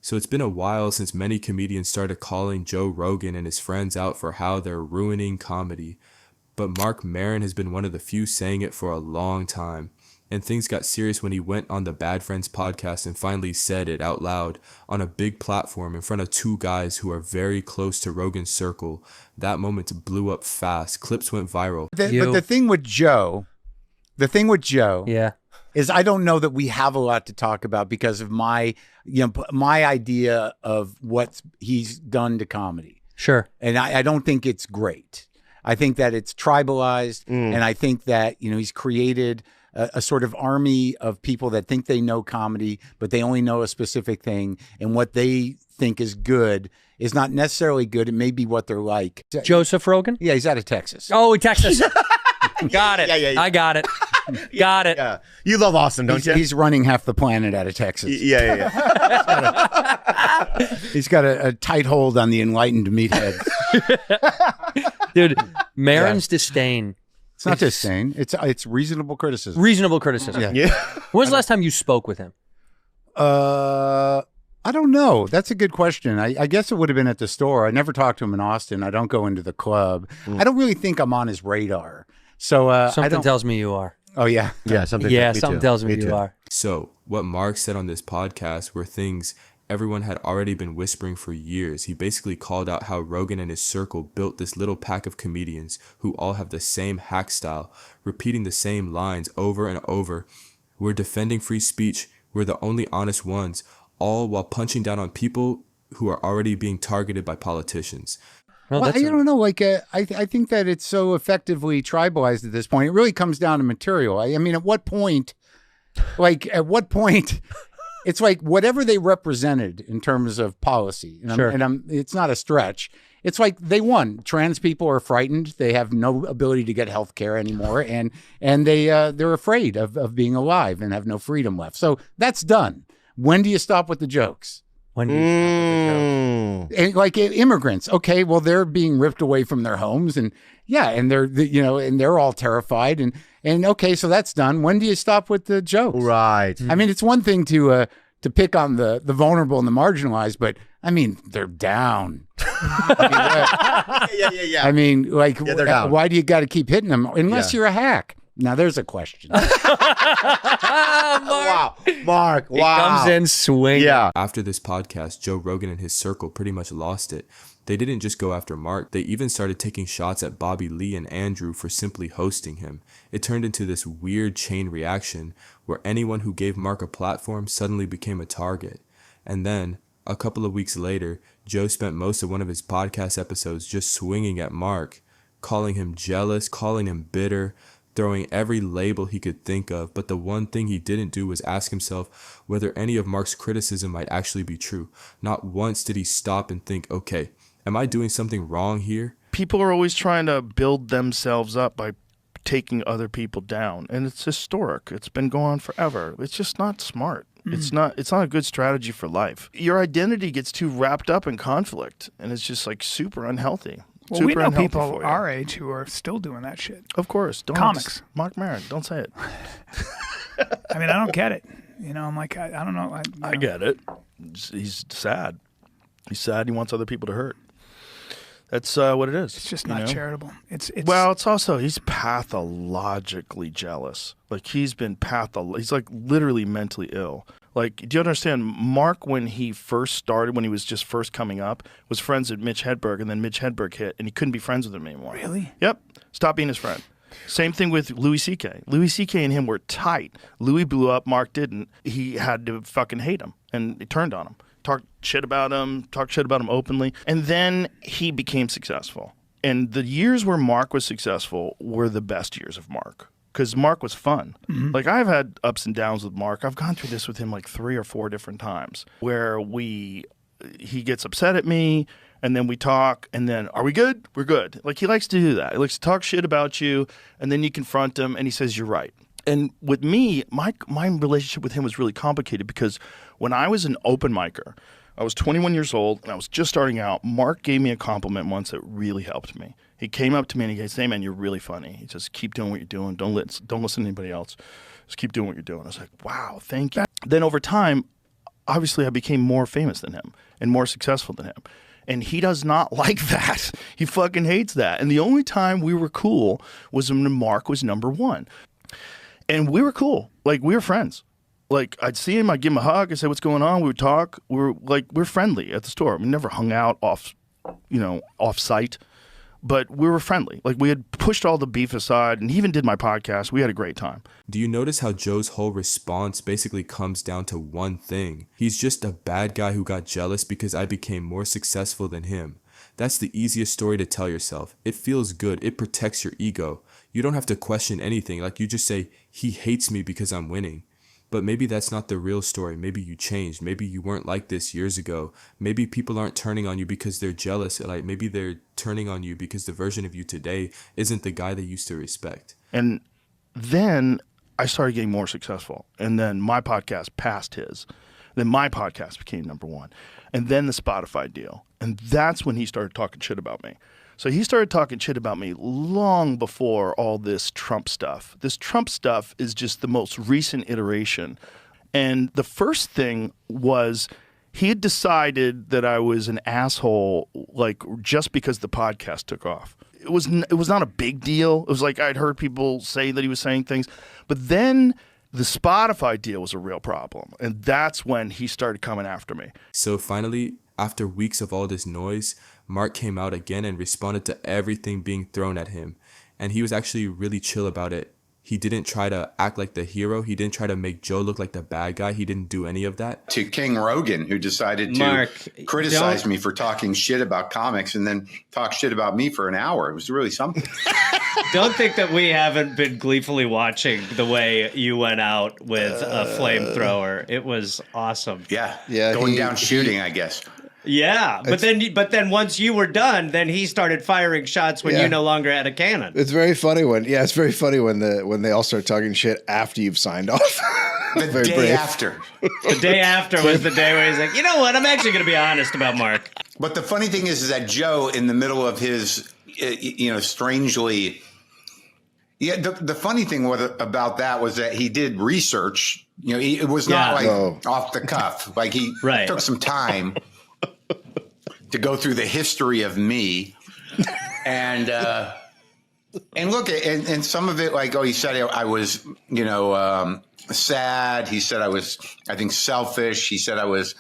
So it's been a while since many comedians started calling Joe Rogan and his friends out for how they're ruining comedy. But Mark Maron has been one of the few saying it for a long time. And things got serious when he went on the Bad Friends podcast and finally said it out loud on a big platform in front of two guys who are very close to Rogan's circle. That moment blew up fast. Clips went viral. But the thing with Joe, yeah, is I don't know that we have a lot to talk about because of my idea of what he's done to comedy. Sure. And I don't think it's great. I think that it's tribalized, and I think that, he's created a sort of army of people that think they know comedy, but they only know a specific thing, and what they think is good is not necessarily good. It may be what they're like. Joseph Rogan? Yeah, he's out of Texas. Oh, Texas. Got it. Yeah. I got it. Got it. Yeah. You love Austin, don't you? He's running half the planet out of Texas. Yeah. He's got a tight hold on the enlightened meatheads. Dude, Maron's disdain. It's not disdain. It's reasonable criticism. Reasonable criticism. Yeah. When was the last time you spoke with him? I don't know. That's a good question. I guess it would have been at the store. I never talked to him in Austin. I don't go into the club. I don't really think I'm on his radar. So something tells me you are. Oh yeah. Something tells me you are. So what Mark said on this podcast were things everyone had already been whispering for years. He basically called out how Rogan and his circle built this little pack of comedians who all have the same hack style, repeating the same lines over and over. We're defending free speech. We're the only honest ones, all while punching down on people who are already being targeted by politicians. Well, I don't know. Like, I think that it's so effectively tribalized at this point. It really comes down to material. I mean, at what point, it's like whatever they represented in terms of policy. And it's not a stretch. It's like they won. Trans people are frightened. They have no ability to get health care anymore. And they're afraid of being alive and have no freedom left. So that's done. When do you stop with the jokes? When do you stop with the jokes? And like immigrants, okay, well, they're being ripped away from their homes, and they're all terrified, and okay, so that's done. When do you stop with the jokes? Right. I mean, it's one thing to pick on the vulnerable and the marginalized, but I mean, they're down. Yeah. I mean, like, they're down. Why do you got to keep hitting them unless you're a hack? Now, there's a question. Mark, He comes in swinging. Yeah. After this podcast, Joe Rogan and his circle pretty much lost it. They didn't just go after Mark, they even started taking shots at Bobby Lee and Andrew for simply hosting him. It turned into this weird chain reaction where anyone who gave Mark a platform suddenly became a target. And then, a couple of weeks later, Joe spent most of one of his podcast episodes just swinging at Mark, calling him jealous, calling him bitter, throwing every label he could think of, but the one thing he didn't do was ask himself whether any of Mark's criticism might actually be true. Not once did he stop and think, okay, am I doing something wrong here? People are always trying to build themselves up by taking other people down, and it's historic. It's been going on forever. It's just not smart. It's not a good strategy for life. Your identity gets too wrapped up in conflict, and it's just like super unhealthy. Well, we know people our age who are still doing that shit. Of course. Comics. Mark Maron, don't say it. I mean, I don't get it. I'm like, I don't know. I get it. He's sad. He's sad. He wants other people to hurt. That's what it is. It's just not charitable. It's also, he's pathologically jealous. Like, he's like literally mentally ill. Like, do you understand? Mark, when he first started, when he was just first coming up, was friends with Mitch Hedberg, and then Mitch Hedberg hit, and he couldn't be friends with him anymore. Really? Yep. Stop being his friend. Same thing with Louis C.K. Louis C.K. and him were tight. Louis blew up. Mark didn't. He had to fucking hate him, and he turned on him. Talked shit about him openly. And then he became successful. And the years where Mark was successful were the best years of Mark. Because Mark was fun. Mm-hmm. Like, I've had ups and downs with Mark. I've gone through this with him like 3 or 4 different times where he gets upset at me, and then we talk, and then, are we good? We're good. Like, he likes to do that. He likes to talk shit about you, and then you confront him, and he says, you're right. And with me, my relationship with him was really complicated because when I was an open micer, I was 21 years old, and I was just starting out. Mark gave me a compliment once that really helped me. He came up to me and he goes, hey, man, you're really funny. He says, keep doing what you're doing. Don't listen to anybody else. Just keep doing what you're doing. I was like, wow, thank you. Then over time, obviously I became more famous than him and more successful than him. And he does not like that. He fucking hates that. And the only time we were cool was when Mark was number one. And we were cool. Like, we were friends. Like, I'd see him, I'd give him a hug, I'd say, what's going on? We would talk. We're friendly at the store. We never hung out off site. But we were friendly. Like, we had pushed all the beef aside, and he even did my podcast. We had a great time. Do you notice how Joe's whole response basically comes down to one thing? He's just a bad guy who got jealous because I became more successful than him. That's the easiest story to tell yourself. It feels good. It protects your ego. You don't have to question anything. Like, you just say, he hates me because I'm winning. But maybe that's not the real story. Maybe you changed. Maybe you weren't like this years ago. Maybe people aren't turning on you because they're jealous. Like, maybe they're turning on you because the version of you today isn't the guy they used to respect. And then I started getting more successful. And then my podcast passed his. Then my podcast became number one. And then the Spotify deal. And that's when he started talking shit about me. So he started talking shit about me long before all this Trump stuff. This Trump stuff is just the most recent iteration. And the first thing was he had decided that I was an asshole, like, just because the podcast took off. It was not a big deal. It was like I'd heard people say that he was saying things. But then the Spotify deal was a real problem. And that's when he started coming after me. So finally, after weeks of all this noise, Mark came out again and responded to everything being thrown at him. And he was actually really chill about it. He didn't try to act like the hero. He didn't try to make Joe look like the bad guy. He didn't do any of that. To King Rogan, who decided to criticize me for talking shit about comics and then talk shit about me for an hour. It was really something. Don't think that we haven't been gleefully watching the way you went out with a flamethrower. It was awesome. Yeah. Going down shooting, I guess. Yeah, but then once you were done, then he started firing shots when you no longer had a cannon. It's very funny when they all start talking shit after you've signed off. The day after. The day after was the day where he's like, you know what? I'm actually going to be honest about Mark. But the funny thing is that Joe, in the middle of his, strangely. Yeah, the funny thing about that was that he did research. It was not off the cuff. Like he took some time to go through the history of me, and look at and some of it, like, he said I was sad. He said I was, I think, selfish. He said I was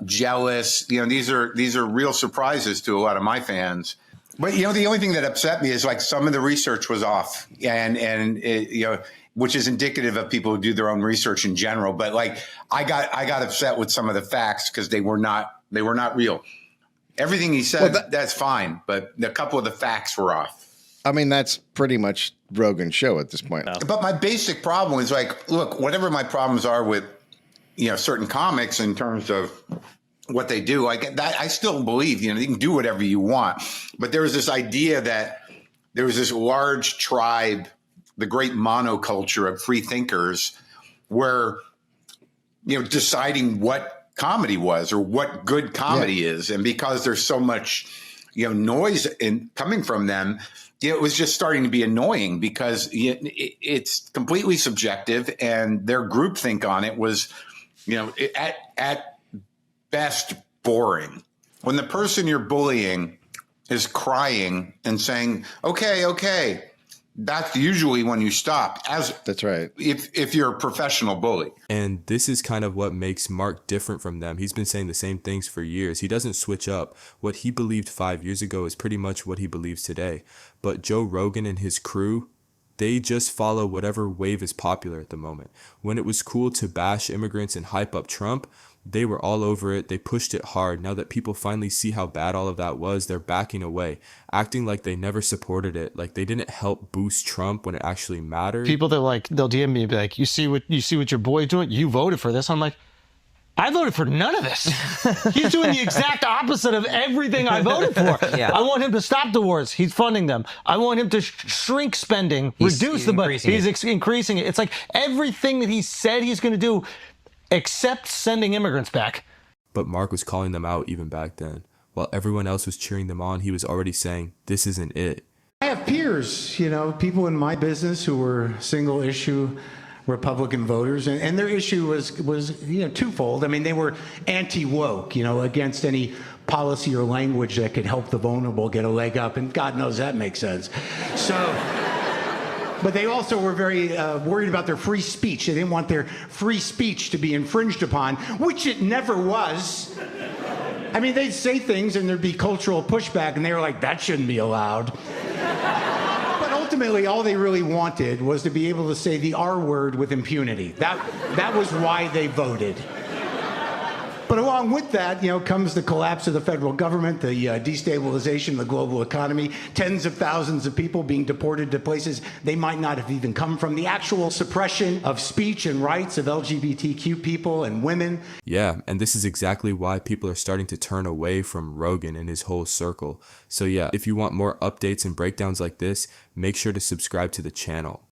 jealous. These are real surprises to a lot of my fans. But the only thing that upset me is, like, some of the research was off, and it, which is indicative of people who do their own research in general. But, like, I got upset with some of the facts because they were not real. Everything he said, that's fine, but a couple of the facts were off. I mean, that's pretty much Rogan's show at this point. But my basic problem is, like, look, whatever my problems are with, certain comics in terms of what they do, like that, I still believe, you can do whatever you want. But there was this idea that there was this large tribe, the great monoculture of free thinkers, where, deciding what comedy was or what good comedy is. And because there's so much, noise coming from them, it was just starting to be annoying because it's completely subjective, and their groupthink on it was, at best boring. When the person you're bullying is crying and saying, okay, that's usually when you stop. That's right. If you're a professional bully. And this is kind of what makes Mark different from them. He's been saying the same things for years. He doesn't switch up. What he believed 5 years ago is pretty much what he believes today. But Joe Rogan and his crew, they just follow whatever wave is popular at the moment. When it was cool to bash immigrants and hype up Trump, they were all over it. They pushed it hard. Now that people finally see how bad all of that was, they're backing away, acting like they never supported it, like they didn't help boost Trump when it actually mattered. People that, like, they'll DM me and be like, you see what your boy's doing? You voted for this. I'm like, I voted for none of this. He's doing the exact opposite of everything I voted for. I want him to stop the wars. He's funding them. I want him to shrink spending, reduce the budget. He's increasing it. It's like everything that he said he's going to do, except sending immigrants back. But Mark was calling them out even back then. While everyone else was cheering them on, he was already saying, this isn't it. I have peers, people in my business who were single issue Republican voters, and their issue was twofold. I mean, they were anti-woke, against any policy or language that could help the vulnerable get a leg up, and God knows that makes sense. So, but they also were very worried about their free speech. They didn't want their free speech to be infringed upon, which it never was. I mean, they'd say things and there'd be cultural pushback, and they were like, that shouldn't be allowed. But ultimately, all they really wanted was to be able to say the R word with impunity. That was why they voted. But along with that, comes the collapse of the federal government, the destabilization of the global economy, tens of thousands of people being deported to places they might not have even come from, the actual suppression of speech and rights of LGBTQ people and women. Yeah, and this is exactly why people are starting to turn away from Rogan and his whole circle. So yeah, if you want more updates and breakdowns like this, make sure to subscribe to the channel.